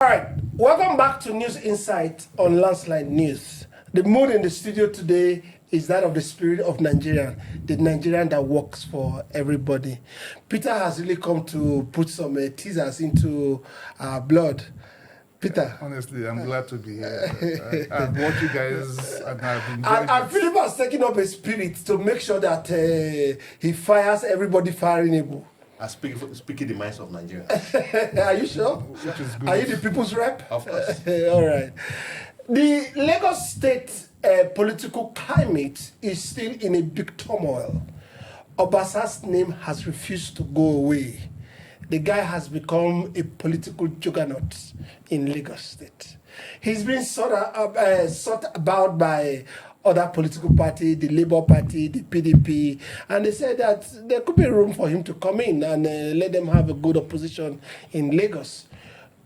All right, welcome back to News Insight on Landslide News. The mood in the studio today is that of the spirit of Nigeria, the Nigerian that works for everybody. Peter has really come to put some teasers into our blood. Peter. Honestly, I'm glad to be here. I've watched you guys and I've enjoyed it. And Philip has taken up a spirit to make sure that he fires everybody firing able. Speaking the minds of Nigeria. Are you sure? Which is good. Are you the people's rep? Of course. All right. The Lagos State political climate is still in a big turmoil. Obasa's name has refused to go away. The guy has become a political juggernaut in Lagos State. He's been sought about by other political parties, the Labour Party, the PDP, and they said that there could be room for him to come in and let them have a good opposition in Lagos.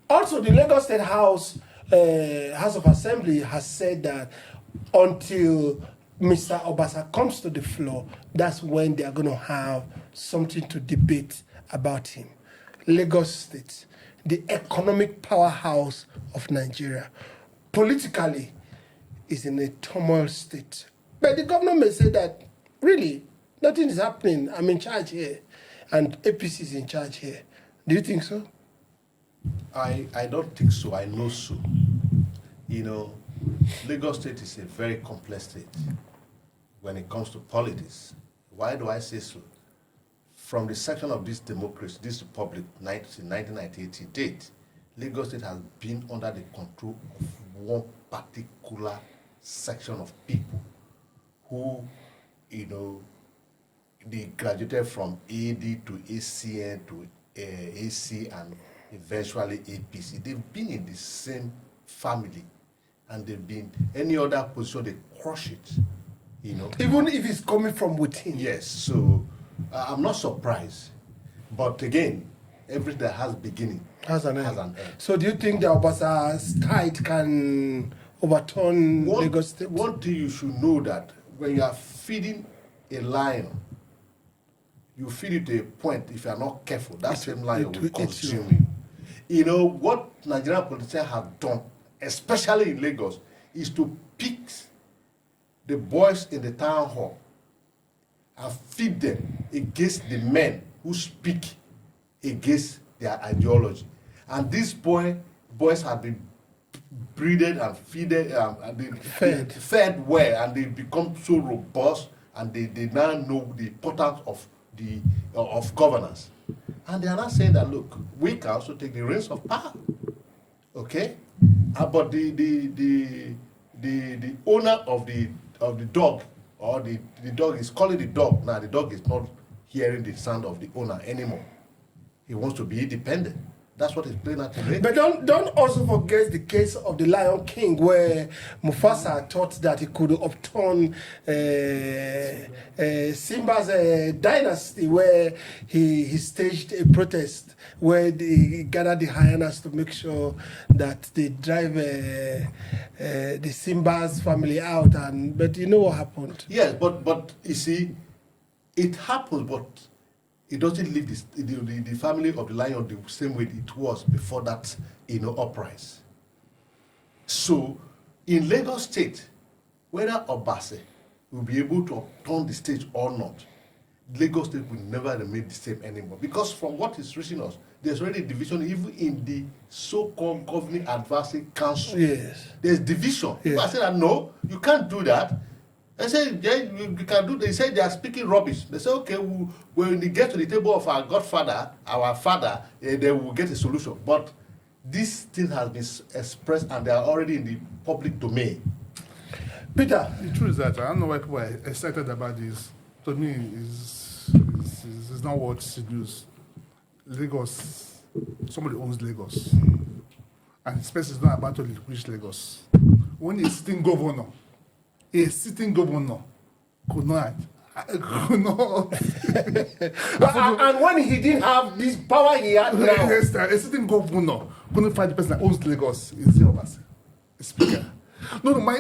Also, the Lagos State House of Assembly has said that until Mr. Obasa comes to the floor, that's when they are going to have something to debate about him. Lagos State, the economic powerhouse of Nigeria, politically is in a turmoil state. But the governor may say that, really, nothing is happening. I'm in charge here, and APC is in charge here. Do you think so? I don't think so. I know so. You know, Lagos State is a very complex state when it comes to politics. Why do I say so? From the section of this democracy, this republic, 1998 date, Lagos State has been under the control of one particular section of people who, you know, they graduated from AD to ACN to AC and eventually APC. They've been in the same family, and they've been any other position, they crush it, you know. Even if it's coming from within. Yes, so I'm not surprised. But again, everything that has beginning Has an has end. an end. So do you think the Obasa's tide can overturn Lagos State? One thing you should know that when you are feeding a lion, you feed it to a point, if you are not careful, that same lion will consume you. You know, what Nigerian politicians have done, especially in Lagos, is to pick the boys in the town hall and feed them against the men who speak against their ideology. And these boys have been breeded and fed well, and they become so robust, and they now know the importance of governance. And they are not saying that, look, we can also take the reins of power. Okay? But the owner of the dog, or the dog is calling the dog. Now the dog is not hearing the sound of the owner anymore. He wants to be independent. That's what he's playing at today. But don't also forget the case of the Lion King, where Mufasa thought that he could upturn Simba's dynasty, where he staged a protest where they gathered the hyenas to make sure that they drive the Simba's family out. But you know what happened? Yes, but you see, it happens, but it doesn't leave the family of the lion the same way it was before that, you know, uprising. So, in Lagos State, whether Obasa will be able to turn the stage or not, Lagos State will never remain the same anymore. Because from what is reaching us, there's already division even in the so-called governing advisory council. Yes. There's division. Yes. People are saying that, no, you can't do that. I said, yeah, you can do. They said they are speaking rubbish. They say, okay, when we get to the table of our Godfather, our father, then we'll get a solution. But this thing has been expressed, and they are already in the public domain. Peter. The truth is that I don't know why people are excited about this. To me, it's not what's news. Lagos, somebody owns Lagos, and the space is not about to reach Lagos. When a sitting governor could not. And when he didn't have this power he had now. Yes, a sitting governor couldn't find the person that owns Lagos. It's the Obasa, the speaker. No, my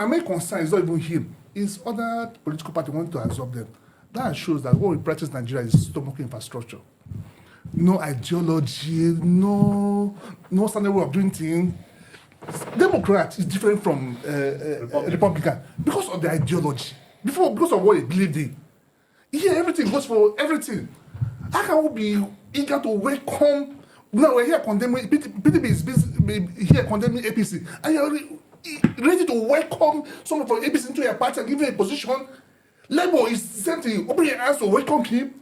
main concern is not even him. It's other political parties want to absorb them. That shows that what we practice in Nigeria is stomach infrastructure. no ideology, no standard way of doing things. Democrat is different from Republican because of the ideology, because of what they believe in. Here, everything goes for everything. How can we be eager to welcome? Now we're here condemning PDP is here condemning APC, and you're ready to welcome someone from APC into your party and give him a position. Labour is sent to open your hands to welcome him.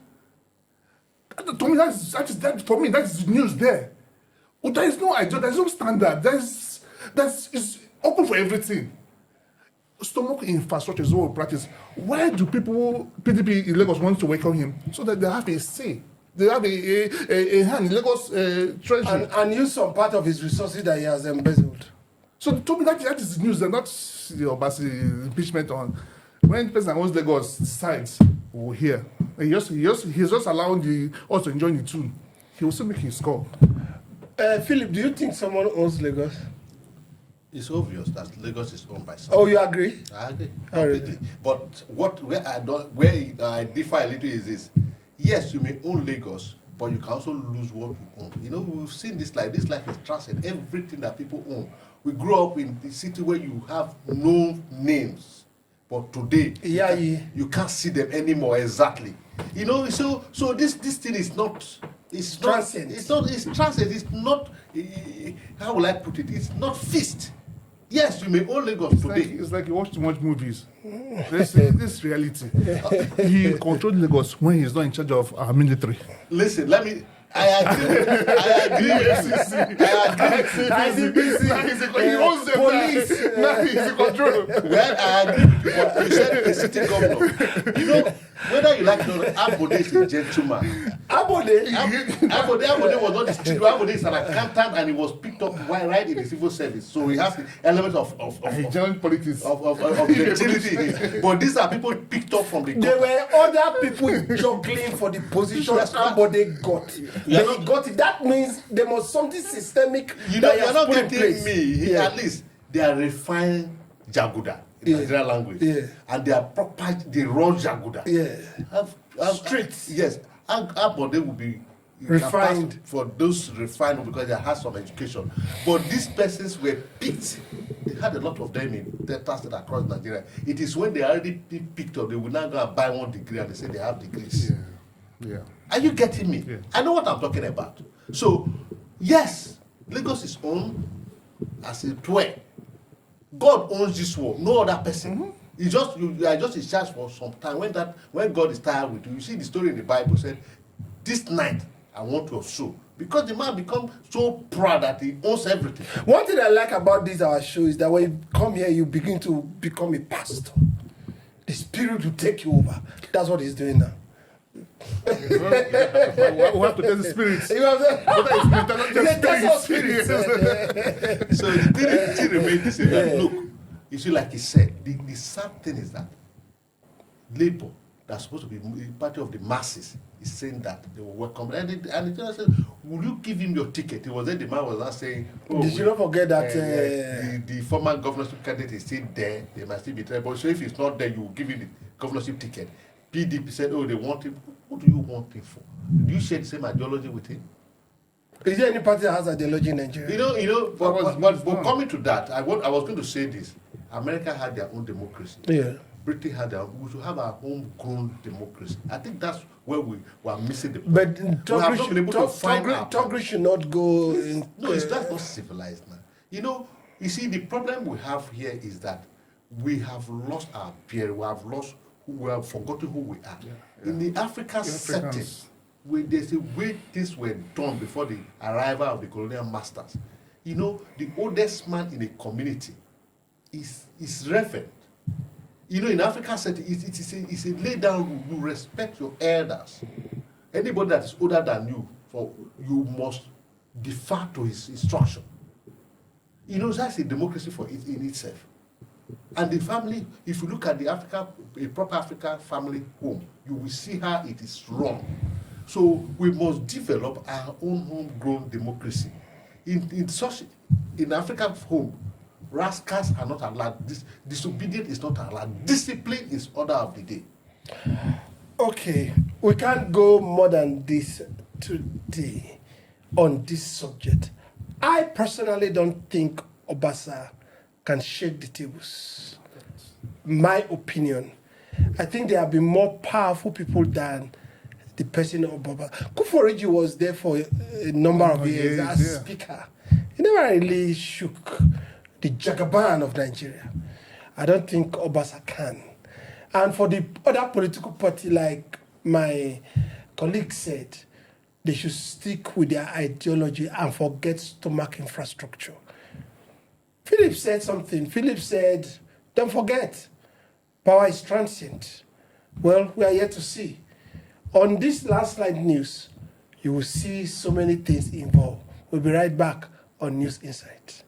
To me, that is news there. But there is no idea, there is no standard. It's open for everything. Stomach infrastructure is what we practice. Why do people, PDP in Lagos, want to welcome him? So that they have a say. They have a hand in Lagos treasury. And use some part of his resources that he has embezzled. So to me, that is the news. They're not the Obasa impeachment on. When the person owns Lagos decides, we'll hear. He's just allowing us to enjoy the tune. He will still make his call. Philip, do you think someone owns Lagos? It's obvious that Lagos is owned by someone. Oh, you agree? I agree Alright. completely. But where I differ a little is this: yes, you may own Lagos, but you can also lose what you own. You know, we've seen this life. This life is transient. Everything that people own. We grew up in the city where you have no names, but today you can't see them anymore. Exactly. You know, so this thing is not. It's transient. It's transient. It's not. How will I put it? It's not fixed. Yes, you may own Lagos today. It's like you watch too much movies. This reality. He controlled Lagos when he's not in charge of our military. Listen, I agree with He owns them. Police. Now he's in control. Well, I agree with you, but you said a city governor. You know, whether you like it or not, Abode is a gentleman. Abode Abode was not the city. Abode is an accountant, and he was picked up right in the civil service. So he has the element of He joined politics. gentility. But these are people picked up from the There government. were other people juggling for the position Ambode got. Then he got it. That means there was something systemic. You know, that he you're has not put in getting place. me. At least they are refined Jaguda in Nigerian language. Yeah. And they are proper, they raw Jaguda. Yeah. Streets. Yes. And Abode will be Refined. for those refined because they had some education. But these persons were picked. They had a lot of them in Delta State across Nigeria. It is when they already picked up, they will now go and buy 1 degree and they say they have degrees. Yeah. Are you getting me? Yeah. I know what I'm talking about. So, yes, Lagos is owned as a toy. God owns this world, no other person. Mm-hmm. It's just you are just in charge for some time. When God is tired with you, you see the story in the Bible said, "This night I want your soul," because the man become so proud that he owns everything. One thing I like about this our show is that when you come here, you begin to become a pastor. The spirit will take you over. That's what he's doing now. We have to test the spirits. You know what I'm saying? Whether Test spirits. So the thing remains the same. That, look, you see, like he said, the sad thing is that Labour, that's supposed to be the party of the masses, is saying that they will welcome. And the general said, "Will you give him your ticket?" It was then the man was not saying, Did you not forget that the former governorship candidate is still there, they must still be there. But so if he's not there, you will give him the governorship ticket. PDP said, "Oh, they want him." What do you want him for? Do you share the same ideology with him? Is there any party that has ideology in Nigeria? You know. But coming to that, I was going to say this: America had their own democracy. Yeah. Britain had their own. We should have our homegrown democracy. I think that's where we were missing the point. But We have not been able to find our Togri should not go in. No, it's that's not civilized now. You know, you see, the problem we have here is that we have lost our peer. We have forgotten who we are. In the African setting, there's a way things were done before the arrival of the colonial masters. You know, the oldest man in a community is reverend. You know, in African setting, it's a lay down rule. You respect your elders. Anybody that is older than you, you must defer to his instruction. You know, that's a democracy in itself. And the family, if you look at a proper African family home, you will see how it is run. So we must develop our own homegrown democracy. In African home, rascals are not allowed. Disobedience is not allowed. Discipline is order of the day. Okay, we can't go more than this. today on this subject. I personally don't think Obasa can shake the tables. My opinion. I think there have been more powerful people than the person of Obasa. Kufuoriji was there for a number of years as speaker. He never really shook the Jagaban of Nigeria. I don't think Obasa can. And for the other political party, like my colleague said, they should stick with their ideology and forget stomach infrastructure. Philip said something. Philip said, don't forget, power is transient. Well, we are yet to see. On this landslide news, you will see so many things involved. We'll be right back on News Insight.